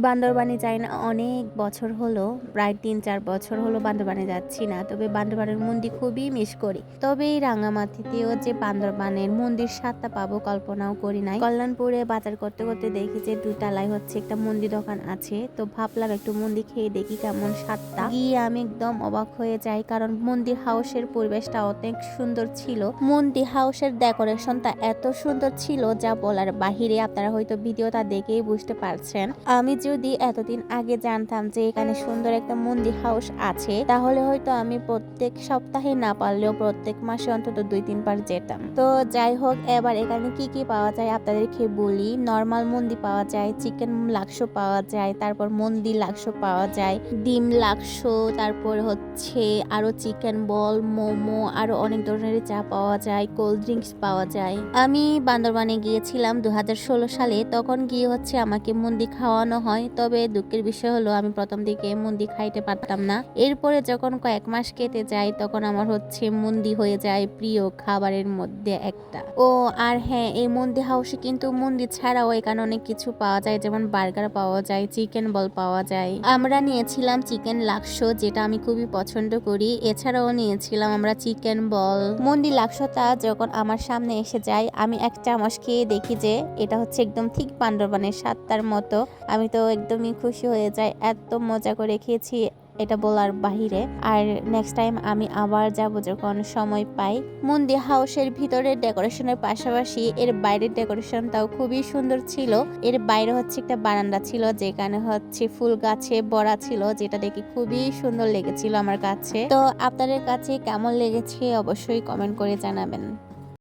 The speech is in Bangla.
বান্দরবানে যাই না অনেক বছর হলো, প্রায় ৩-৪ বছর হলো বান্দরবানে যাচ্ছি না। তবে বান্দরবানের মন্দির খুবই মিস করি। তবে এই রাঙামাটিতেও যে বান্দরবানের মন্দির স্বাদটা পাবো কল্পনাও করি নাই। কল্যাণপুরে বাজার করতে করতে দেখি যে ২ তলায় হচ্ছে একটা মন্দির দোকান আছে, তো ভাবলাম একটু মন্দির খেয়ে দেখি কেমন স্বাদটা। গিয়ে আমি একদম অবাক হয়ে যাই, কারণ মন্দির হাউসের পরিবেশটা অনেক সুন্দর ছিল। মন্দির হাউসের ডেকোরেশনটা এত সুন্দর ছিল যা বলার বাহিরে। আপনারা হয়তো ভিডিওটা দেখেই বুঝতে পারছেন। আমি যদি এতদিন আগে জানতাম যে এখানে সুন্দর একটা মন্দির হাউস আছে, তাহলে হয়তো আমি প্রত্যেক সপ্তাহে না পারলেও প্রত্যেক মাসে অন্তত ২-৩ বার যেতাম। তো যাই হোক, এবার এখানে কি কি পাওয়া যায় আপনাদেরকে বলি। নর্মাল মন্দি পাওয়া যায়, চিকেন লাক্সো পাওয়া যায়, তারপর মন্দির লাক্সো পাওয়া যায়, ডিম লাক্সো, তারপর হচ্ছে আরো চিকেন বল, মোমো, আরো অনেক ধরনের চা পাওয়া যায়, কোল্ড ড্রিঙ্কস পাওয়া যায়। আমি বান্দরবানে গিয়েছিলাম ২০১৬ সালে। তখন গিয়ে হচ্ছে আমাকে মন্দি খাওয়ানো হয়, তবে দুঃখের বিষয় হলো আমি প্রথম দিকে মন্দি খাইতে পারতাম না। এরপরে যখন কয়েক মাস কেটে যায় তখন আমার হচ্ছে মন্দি হয়ে যায় প্রিয় খাবারের মধ্যে একটা। ও আর হ্যাঁ, এই মন্দি হাউসে কিন্তু মন্দি ছাড়াও এখানে অনেক কিছু পাওয়া যায়, যেমন বার্গার পাওয়া যায়, চিকেন বল পাওয়া যায়। আমরা নিয়েছিলাম চিকেন লাক্সো, যেটা আমি খুবই পছন্দ করি। এছাড়াও নিয়েছিলাম আমরা চিকেন বল। মন্দি লাক্সোটা যখন আমার সামনে এসে যায়, আমি এক চামচ খেয়ে দেখি যে এটা হচ্ছে একদম ঠিক বান্দরবানের স্বাদটার মতো। আমি তো একদমই খুশি হয়ে যাই, এত মজা করে খেয়েছি এটা বলার বাহিরে। আর নেক্সট টাইম আমি আবার যাব যখন সময় পাই। মন্দির হাউসের ভিতরের ডেকোরেশনের পাশাপাশি এর বাইরের ডেকোরেশনটাও খুবই সুন্দর ছিল। এর বাইরে হচ্ছে একটা বারান্দা ছিল, যেখানে হচ্ছে ফুল গাছে ভরা ছিল, যেটা দেখে খুবই সুন্দর লেগেছিল আমার কাছে। তো আপনাদের কাছে কেমন লেগেছে অবশ্যই কমেন্ট করে জানাবেন।